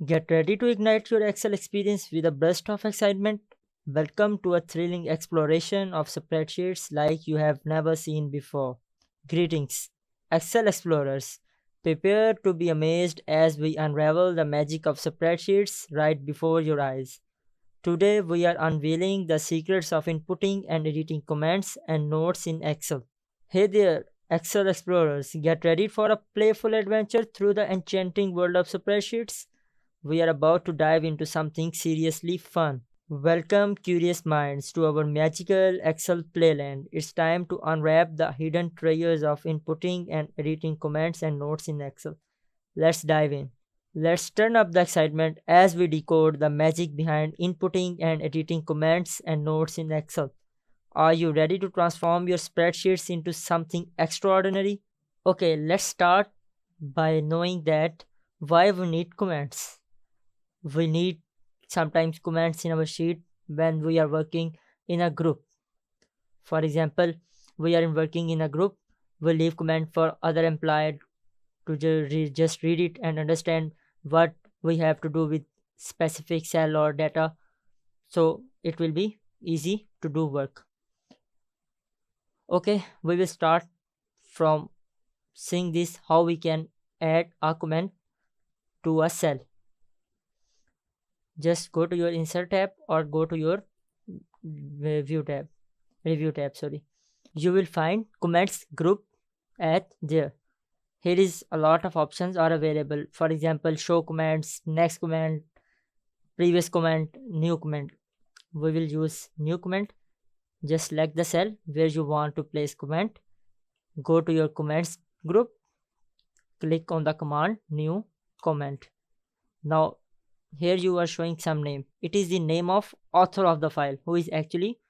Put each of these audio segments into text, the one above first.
Get ready to ignite your Excel experience with a burst of excitement. Welcome to a thrilling exploration of spreadsheets like you have never seen before. Greetings, Excel explorers. Prepare to be amazed as we unravel the magic of spreadsheets right before your eyes. Today, we are unveiling the secrets of inputting and editing comments and notes in Excel. Hey there, Excel explorers, get ready for a playful adventure through the enchanting world of spreadsheets. We are about to dive into something seriously fun. Welcome, curious minds, to our magical Excel playland. It's time to unwrap the hidden treasures of inputting and editing comments and notes in Excel. Let's dive in. Let's turn up the excitement as we decode the magic behind inputting and editing comments and notes in Excel. Are you ready to transform your spreadsheets into something extraordinary? Okay, let's start by knowing that why we need comments. We need sometimes comments in our sheet when we are working in a group. For example, we are working in a group, we leave comment for other employee to just read it and understand what we have to do with specific cell or data, so it will be easy to do work. Okay, we will start from seeing this how we can add a comment to a cell. Just go to your insert tab or go to your review tab, sorry. You will find comments group at there. Here is a lot of options are available. For example, show comments, next comment, previous comment, new comment. We will use new comment. Just select the cell where you want to place comment. Go to your comments group. Click on the command new comment. Now here you are showing some name. It is the name of author of the file, who is actually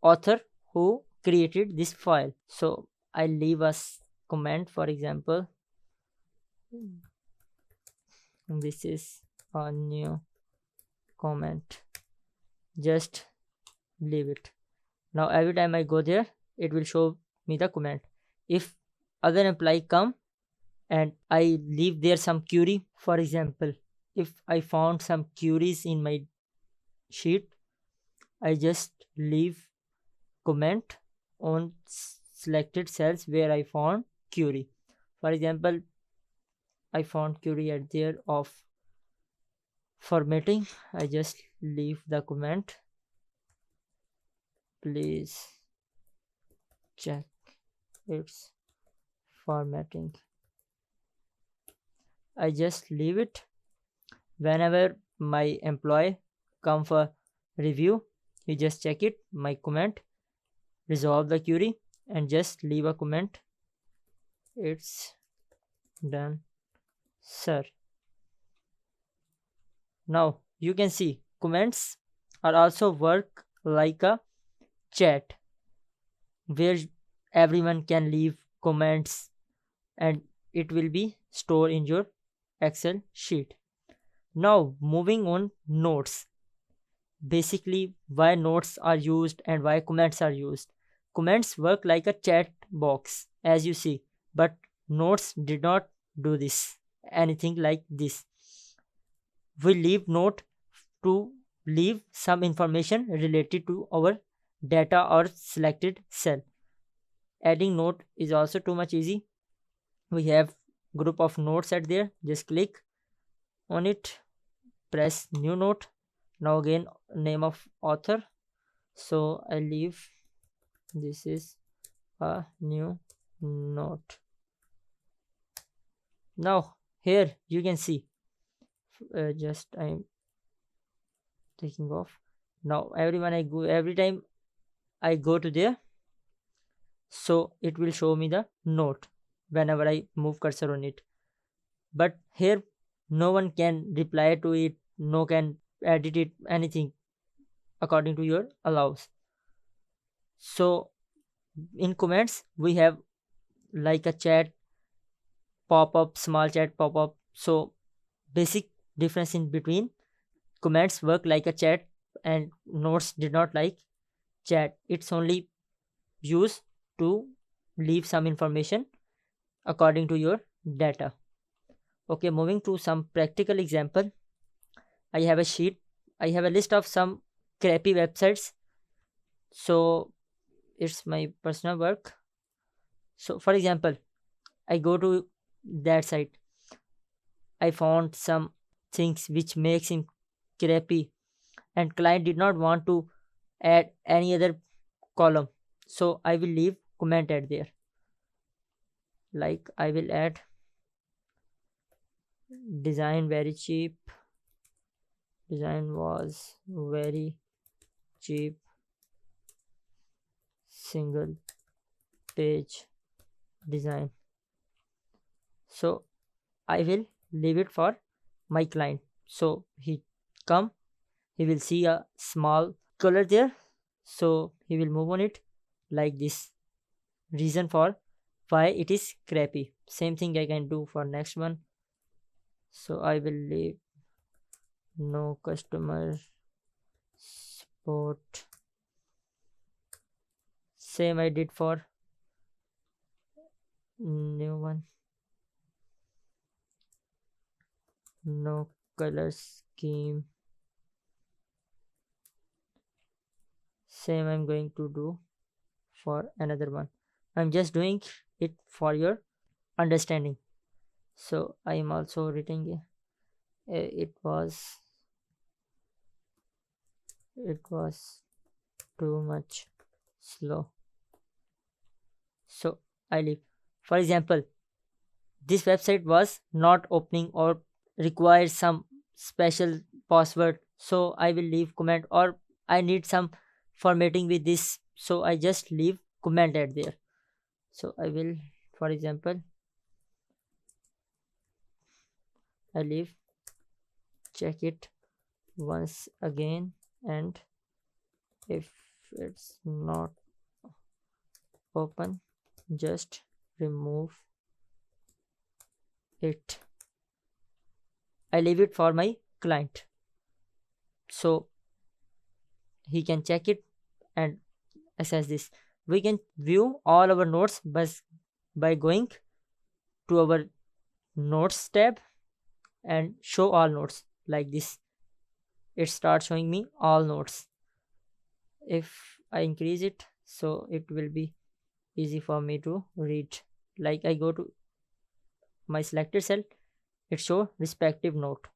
author who created this file. So I leave a comment, for example, this is a new comment. Just leave it. Now every time I go there, it will show me the comment. If other employee come and I leave there some query, for example, if I found some queries in my sheet, I just leave comment on selected cells where I found query. For example, I found query at there of formatting. I just leave the comment. Please check its formatting. I just leave it. Whenever my employee come for review, he just check it, my comment, resolve the query and just leave a comment. It's done, sir. Now you can see comments are also work like a chat where everyone can leave comments and it will be stored in your Excel sheet. Now moving on, notes. Basically, why notes are used and why comments are used. Comments work like a chat box, as you see, but notes did not do this, anything like this. We leave note to leave some information related to our data or selected cell. Adding note is also too much easy. We have group of notes at there. Just click on it, press new note. Now again name of author, so I leave this is a new note. Now here you can see just I'm taking off. Now every time I go to there, so it will show me the note whenever I move cursor on it. But here no one can reply to it, no can edit it, anything according to your allows. So in comments we have like a chat pop-up, small chat pop-up. So basic difference in between, comments work like a chat and notes did not like chat. It's only used to leave some information according to your data. Okay, moving to some practical example. I have a sheet. I have a list of some crappy websites. So it's my personal work. So for example, I go to that site. I found some things which makes him crappy, and client did not want to add any other column. So I will leave comment at there. Like I will add design very cheap. Design was very cheap. Single page design. So I will leave it for my client. So he come, he will see a small color there. So he will move on it like this. Reason for why it is crappy. Same thing I can do for next one. So I will leave no customer support. Same I did for new one. No color scheme. Same I'm going to do for another one. I'm just doing it for your understanding. So I am also writing it was too much slow. So I leave. For example, this website was not opening or requires some special password. So I will leave comment, or I need some formatting with this. So I just leave comment at there. So I will, for example, I leave check it once again, and if it's not open, just remove it. I leave it for my client, so he can check it and access this. We can view all our notes by going to our notes tab and show all notes like this. It starts showing me all notes. If I increase it, so it will be easy for me to read. Like I go to my selected cell, it show respective note.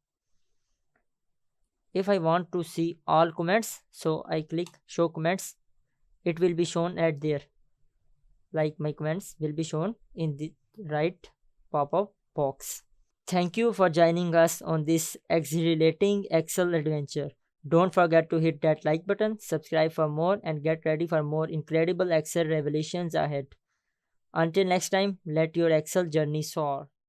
If I want to see all comments, so I click show comments. It will be shown at there. Like my comments will be shown in the right pop-up box. Thank you for joining us on this exhilarating Excel adventure. Don't forget to hit that like button, subscribe for more, and get ready for more incredible Excel revelations ahead. Until next time, let your Excel journey soar.